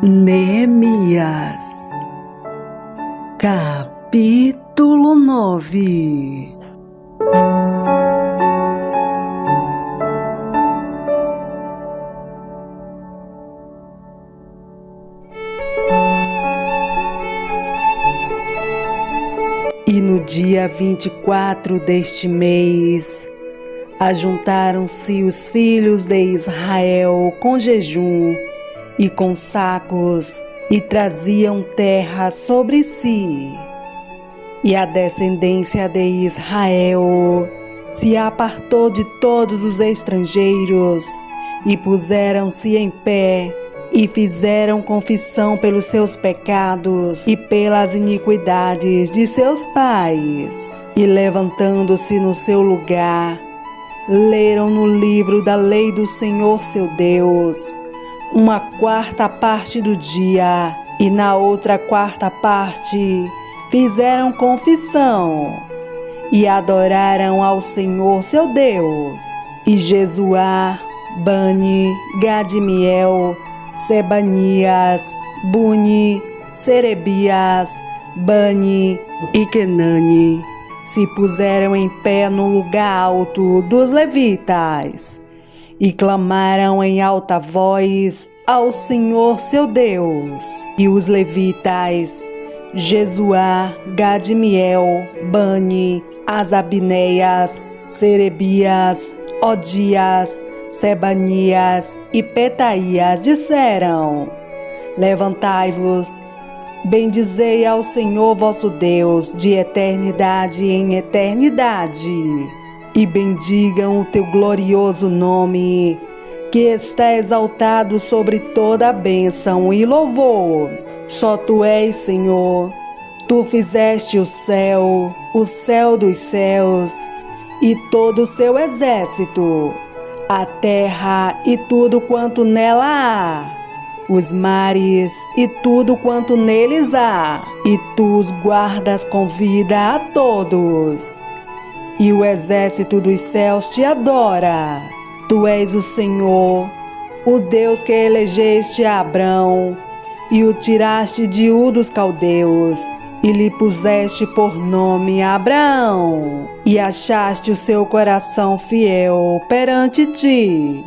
Neemias, capítulo 9. E no dia 24 deste mês, ajuntaram-se os filhos de Israel com jejum e com sacos, e traziam terra sobre si. E a descendência de Israel se apartou de todos os estrangeiros, e puseram-se em pé, e fizeram confissão pelos seus pecados e pelas iniquidades de seus pais. E levantando-se no seu lugar, leram no livro da lei do Senhor seu Deus, uma quarta parte do dia, e na outra quarta parte fizeram confissão, e adoraram ao Senhor seu Deus. E Jesuá, Bani, Gadmiel, Sebanias, Buni, Serebias, Bani e Kenani se puseram em pé no lugar alto dos levitas, e clamaram em alta voz ao Senhor seu Deus. E os levitas, Jesuá, Gadmiel, Bani, Asabneias, Serebias, Odias, Sebanias e Petaías disseram: Levantai-vos, bendizei ao Senhor vosso Deus de eternidade em eternidade, e bendigam o teu glorioso nome, que está exaltado sobre toda a bênção e louvor. Só tu és, Senhor, tu fizeste o céu dos céus, e todo o seu exército, a terra e tudo quanto nela há, os mares e tudo quanto neles há, e tu os guardas com vida a todos. E o exército dos céus te adora. Tu és o Senhor, o Deus que elegeste a Abrão, e o tiraste de Ur dos caldeus, e lhe puseste por nome Abraão, e achaste o seu coração fiel perante ti,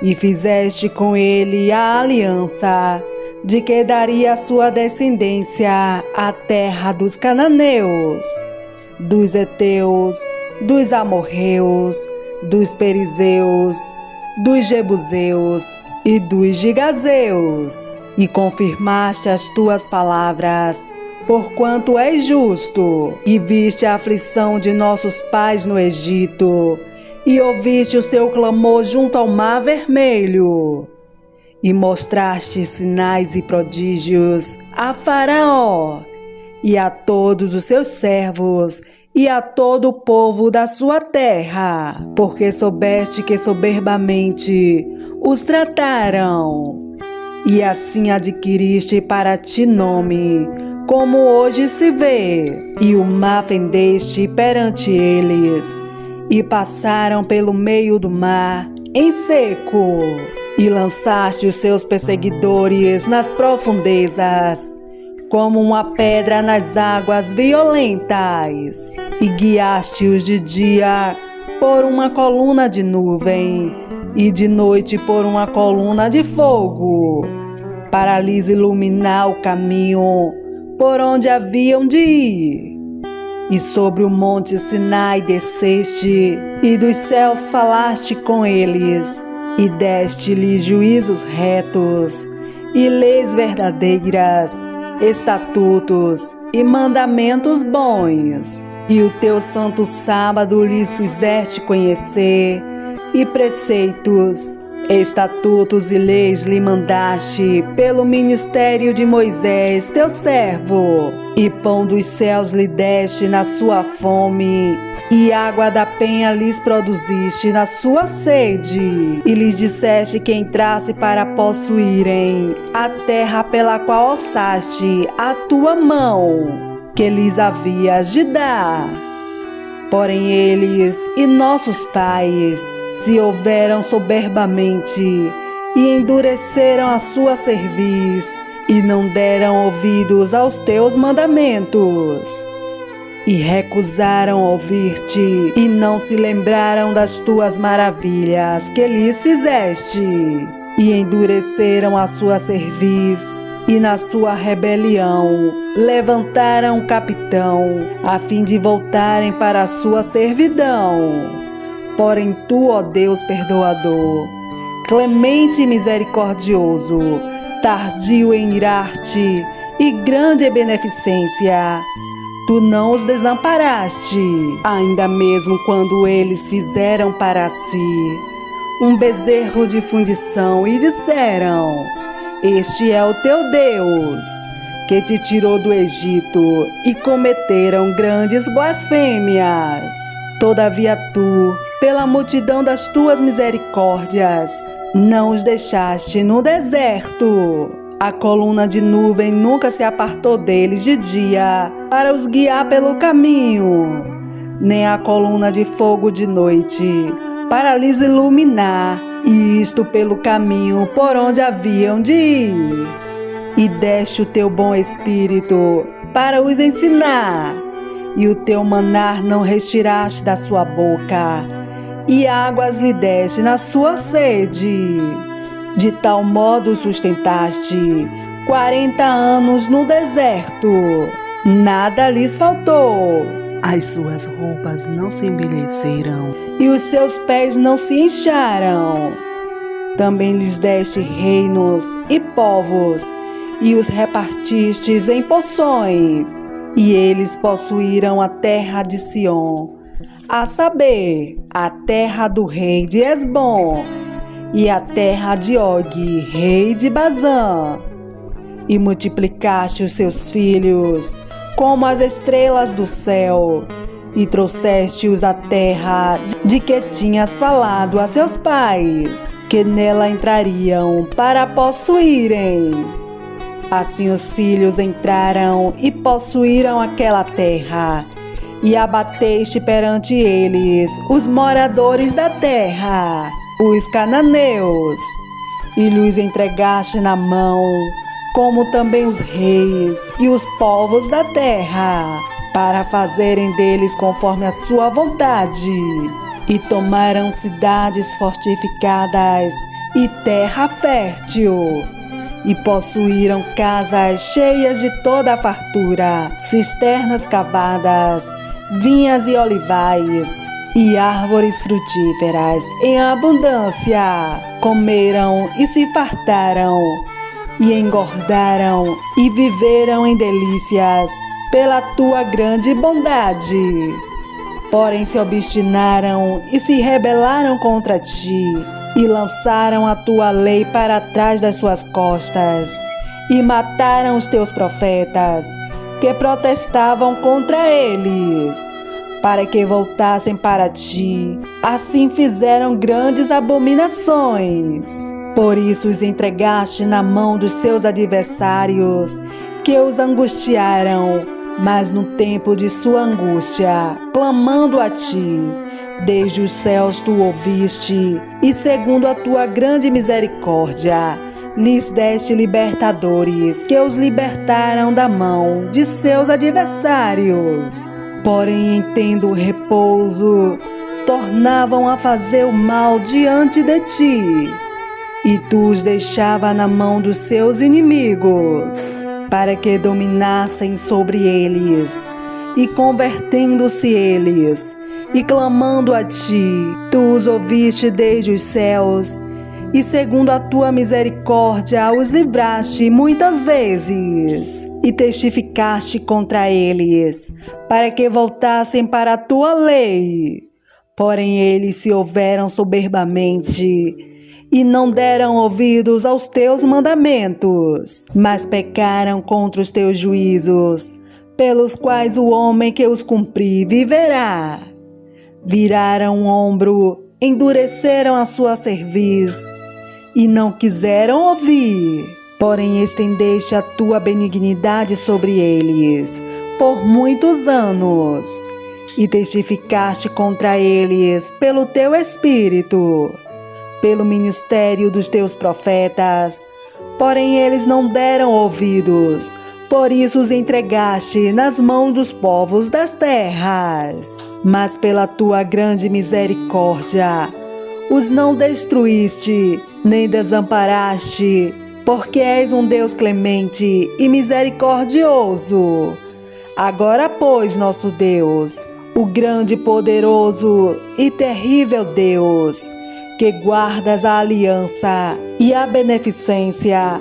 e fizeste com ele a aliança, de que daria a sua descendência a terra dos cananeus, dos heteus, dos amorreus, dos perizeus, dos jebuseus e dos gigazeus, e confirmaste as tuas palavras, porquanto és justo, e viste a aflição de nossos pais no Egito, e ouviste o seu clamor junto ao mar vermelho, e mostraste sinais e prodígios a Faraó e a todos os seus servos e a todo o povo da sua terra, porque soubeste que soberbamente os trataram, e assim adquiriste para ti nome, como hoje se vê, e o mar fendeste perante eles, e passaram pelo meio do mar em seco, e lançaste os seus perseguidores nas profundezas, como uma pedra nas águas violentas, e guiaste-os de dia por uma coluna de nuvem, e de noite por uma coluna de fogo, para lhes iluminar o caminho por onde haviam de ir. E sobre o monte Sinai desceste, e dos céus falaste com eles, e deste-lhes juízos retos, e leis verdadeiras, estatutos e mandamentos bons. E o teu santo sábado lhes fizeste conhecer, e preceitos, estatutos e leis lhe mandaste pelo ministério de Moisés, teu servo. E pão dos céus lhe deste na sua fome, e água da penha lhes produziste na sua sede. E lhes disseste que entrasse para possuírem a terra pela qual alçaste a tua mão, que lhes havias de dar. Porém eles e nossos pais se houveram soberbamente, e endureceram a sua cerviz, e não deram ouvidos aos teus mandamentos. E recusaram ouvir-te, e não se lembraram das tuas maravilhas que lhes fizeste. E endureceram a sua cerviz, e na sua rebelião levantaram um capitão, a fim de voltarem para a sua servidão. Porém tu, ó Deus perdoador, clemente e misericordioso, tardio em irar-te e grande em beneficência, tu não os desamparaste, ainda mesmo quando eles fizeram para si um bezerro de fundição e disseram: Este é o teu Deus, que te tirou do Egito, e cometeram grandes blasfêmias. Todavia tu, pela multidão das tuas misericórdias, não os deixaste no deserto. A coluna de nuvem nunca se apartou deles de dia, para os guiar pelo caminho, nem a coluna de fogo de noite, para lhes iluminar, e isto pelo caminho por onde haviam de ir. E deste o teu bom espírito para os ensinar, e o teu manar não retiraste da sua boca, e águas lhe deste na sua sede. De tal modo sustentaste 40 anos no deserto, nada lhes faltou. As suas roupas não se envelheceram, e os seus pés não se incharam. Também lhes deste reinos e povos, e os repartistes em poções. E eles possuíram a terra de Sión, a saber, a terra do rei de Hesbom, e a terra de Og, rei de Bazã. E multiplicaste os seus filhos como as estrelas do céu, e trouxeste-os à terra de que tinhas falado a seus pais, que nela entrariam para possuírem. Assim os filhos entraram e possuíram aquela terra, e abateste perante eles os moradores da terra, os cananeus, e lhes entregaste na mão, como também os reis e os povos da terra, para fazerem deles conforme a sua vontade. E tomaram cidades fortificadas e terra fértil, e possuíram casas cheias de toda a fartura, cisternas cavadas, vinhas e olivais, e árvores frutíferas em abundância. Comeram e se fartaram, e engordaram e viveram em delícias pela tua grande bondade. Porém se obstinaram e se rebelaram contra ti, e lançaram a tua lei para trás das suas costas, e mataram os teus profetas, que protestavam contra eles, para que voltassem para ti. Assim fizeram grandes abominações. Por isso os entregaste na mão dos seus adversários, que os angustiaram, mas no tempo de sua angústia, clamando a ti, desde os céus tu ouviste, e segundo a tua grande misericórdia, lhes deste libertadores, que os libertaram da mão de seus adversários. Porém, em tendo repouso, tornavam a fazer o mal diante de ti, e tu os deixava na mão dos seus inimigos, para que dominassem sobre eles, e convertendo-se eles, e clamando a ti, tu os ouviste desde os céus, e segundo a tua misericórdia os livraste muitas vezes, e testificaste contra eles, para que voltassem para a tua lei. Porém eles se houveram soberbamente, e não deram ouvidos aos teus mandamentos, mas pecaram contra os teus juízos, pelos quais o homem que os cumprir viverá. Viraram o ombro, endureceram a sua cerviz, e não quiseram ouvir. Porém estendeste a tua benignidade sobre eles por muitos anos, e testificaste contra eles pelo teu Espírito, pelo ministério dos teus profetas. Porém eles não deram ouvidos, por isso os entregaste nas mãos dos povos das terras. Mas pela tua grande misericórdia, os não destruíste, nem desamparaste, porque és um Deus clemente e misericordioso. Agora, pois, nosso Deus, o grande, poderoso e terrível Deus, que guardas a aliança e a beneficência,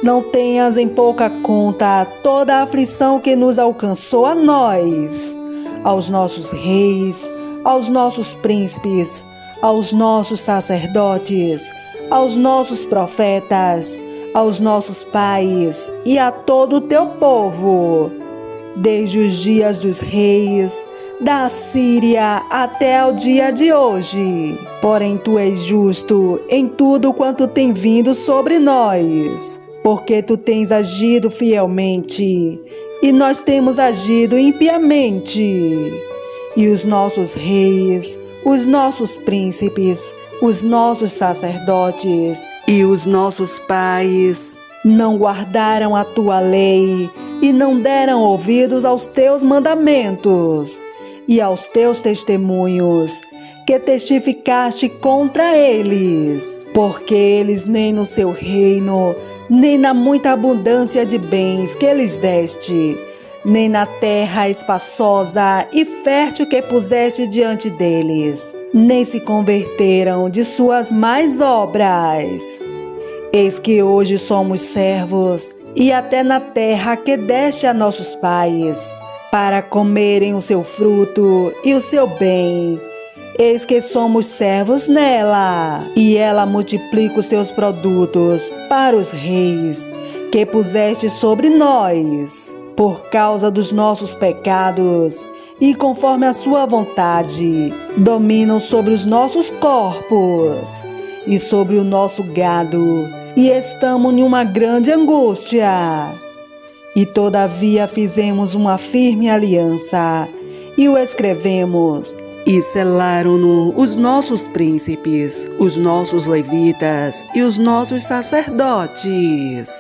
não tenhas em pouca conta toda a aflição que nos alcançou a nós, aos nossos reis, aos nossos príncipes, aos nossos sacerdotes, aos nossos profetas, aos nossos pais e a todo o teu povo, desde os dias dos reis, da Síria até o dia de hoje. Porém tu és justo em tudo quanto tem vindo sobre nós, porque tu tens agido fielmente e nós temos agido impiamente. E os nossos reis, os nossos príncipes, os nossos sacerdotes e os nossos pais não guardaram a tua lei e não deram ouvidos aos teus mandamentos e aos teus testemunhos, que testificaste contra eles, porque eles nem no seu reino, nem na muita abundância de bens que lhes deste, nem na terra espaçosa e fértil que puseste diante deles, nem se converteram de suas más obras. Eis que hoje somos servos, e até na terra que deste a nossos pais, para comerem o seu fruto e o seu bem. Eis que somos servos nela, e ela multiplica os seus produtos para os reis, que puseste sobre nós, por causa dos nossos pecados, e conforme a sua vontade, dominam sobre os nossos corpos e sobre o nosso gado, e estamos em uma grande angústia. E todavia fizemos uma firme aliança, e o escrevemos, e selaram-no os nossos príncipes, os nossos levitas e os nossos sacerdotes.